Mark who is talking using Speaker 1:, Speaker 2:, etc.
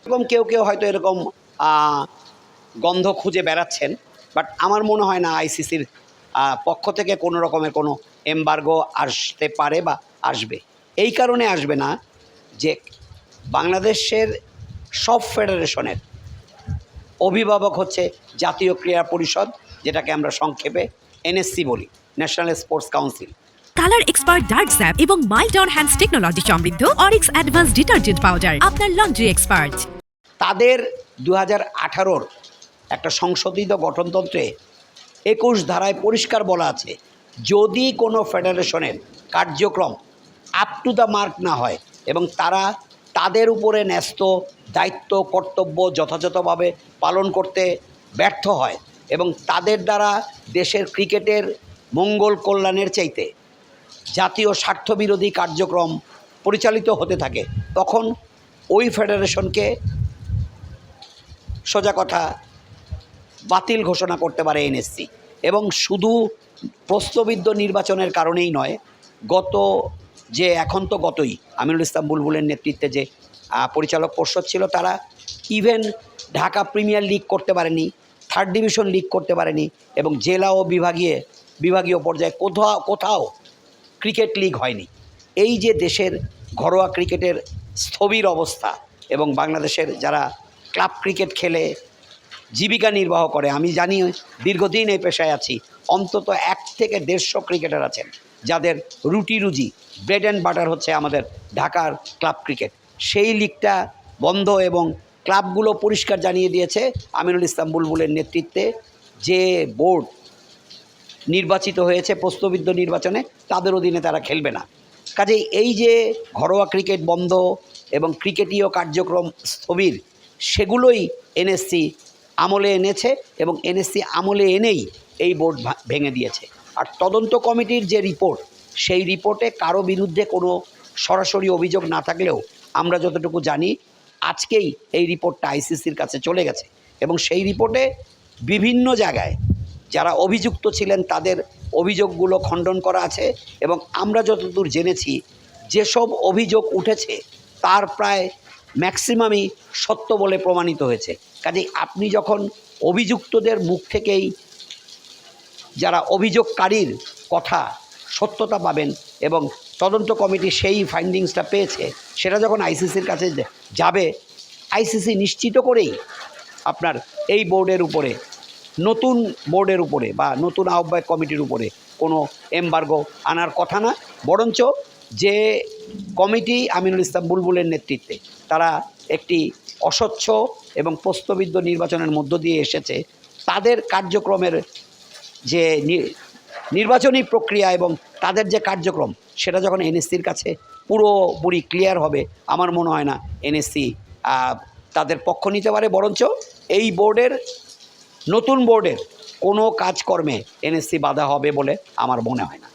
Speaker 1: এরকম কেউ কেউ হয়তো এরকম গন্ধ খুঁজে বেড়াচ্ছেন, বাট আমার মনে হয় না আইসিসির পক্ষ থেকে কোনো রকমের কোনো এমবার্গো আসতে পারে বা আসবে। এই কারণে আসবে না যে বাংলাদেশের সব ফেডারেশনের অভিভাবক হচ্ছে জাতীয় ক্রীড়া পরিষদ, যেটাকে আমরা সংক্ষেপে এনএসসি বলি, national sports council.
Speaker 2: Colour expert dark sap এবং মাইল্ড অন হ্যান্ডস টেকনোলজি সমৃদ্ধ অরিক্স অ্যাডভান্স ডিটারজেন্ট পাউডার আপনার লন্ড্রি এক্সপার্ট।
Speaker 1: তাদের 2018-র একটা সংশোধিত গঠনতন্ত্রে 21 ধারায় পরিষ্কার বলা আছে, যদি কোনো ফেডারেশনের কার্যক্রম আপ টু দ্য মার্ক না হয় এবং তারা তাদের উপরে ন্যস্ত দায়িত্ব কর্তব্য যথাযথভাবে পালন করতে ব্যর্থ হয় এবং তাদের দ্বারা দেশের ক্রিকেটের মঙ্গল কল্যাণের চাইতে জাতীয় স্বার্থবিরোধী কার্যক্রম পরিচালিত হতে থাকে, তখন ওই ফেডারেশনকে সোজা কথা বাতিল ঘোষণা করতে পারে এনএসসি। এবং শুধু প্রশ্নবিদ্ধ নির্বাচনের কারণেই নয়, এখন তো গতই আমিনুল ইসলাম বুলবুলের নেতৃত্বে যে পরিচালক পর্ষদ ছিল, তারা ইভেন ঢাকা প্রিমিয়ার লিগ করতে পারেনি, থার্ড ডিভিশন লিগ করতে পারেনি এবং জেলা ও বিভাগীয় পর্যায়ে কোথাও ক্রিকেট লিগ হয়নি। এই যে দেশের ঘরোয়া ক্রিকেটের স্থবির অবস্থা এবং বাংলাদেশের যারা ক্লাব ক্রিকেট খেলে জীবিকা নির্বাহ করে, আমি জানি দীর্ঘদিন এই পেশায় আছি, অন্তত 1 থেকে 150 ক্রিকেটার আছেন যাদের রুজি ব্রেড অ্যান্ড বাটার হচ্ছে আমাদের ঢাকার ক্লাব ক্রিকেট। সেই লিগটা বন্ধ এবং ক্লাবগুলো পরিষ্কার জানিয়ে দিয়েছে আমিনুল ইসলাম বুলবুলের নেতৃত্বে যে বোর্ড নির্বাচিত হয়েছে প্রশ্নবিদ্ধ নির্বাচনে, তাদের অধীনে তারা খেলবে না। কাজেই এই যে ঘরোয়া ক্রিকেট বন্ধ এবং ক্রিকেটীয় কার্যক্রম স্থবির, সেগুলোই এনএসসি আমলে এনেছে এবং এনএসসি আমলে এনেই এই বোর্ড ভেঙে দিয়েছে। আর তদন্ত কমিটির যে রিপোর্ট, সেই রিপোর্টে কারো বিরুদ্ধে কোনো সরাসরি অভিযোগ না থাকলেও আমরা যতটুকু জানি আজকেই এই রিপোর্টটা আইসিসির কাছে চলে গেছে এবং সেই রিপোর্টে বিভিন্ন জায়গায় যারা অভিযুক্ত ছিলেন তাদের অভিযোগগুলো খণ্ডন করা আছে এবং আমরা যতদূর জেনেছি যেসব অভিযোগ উঠেছে তার প্রায় ম্যাক্সিমামই সত্য বলে প্রমাণিত হয়েছে। কাজেই আপনি যখন অভিযুক্তদের মুখ থেকেই যারা অভিযোগকারীর কথা সত্যতা পাবেন এবং তদন্ত কমিটি সেই ফাইন্ডিংসটা পেয়েছে, সেটা যখন আইসিসির কাছে যাবে, আইসিসি নিশ্চিত করেই আপনার এই বোর্ডের উপরে, নতুন বোর্ডের উপরে বা নতুন আহ্বায়ক কমিটির উপরে কোনো এমবার্গো আনার কথা না, বরঞ্চ যে কমিটি আমিনুল ইসলাম বুলবুলের নেতৃত্বে তারা একটি অস্বচ্ছ এবং প্রশ্নবিদ্ধ নির্বাচনের মধ্য দিয়ে এসেছে, তাদের কার্যক্রমের যে নির্বাচনী প্রক্রিয়া এবং তাদের যে কার্যক্রম, সেটা যখন এনএসসির কাছে পুরোপুরি ক্লিয়ার হবে, আমার মনে হয় না এনএসসি তাদের পক্ষ নিতে পারে, বরঞ্চ এই বোর্ডের নতুন বোর্ডের কোনো কাজকর্মে এনএসসি বাধা হবে বলে আমার মনে হয় না।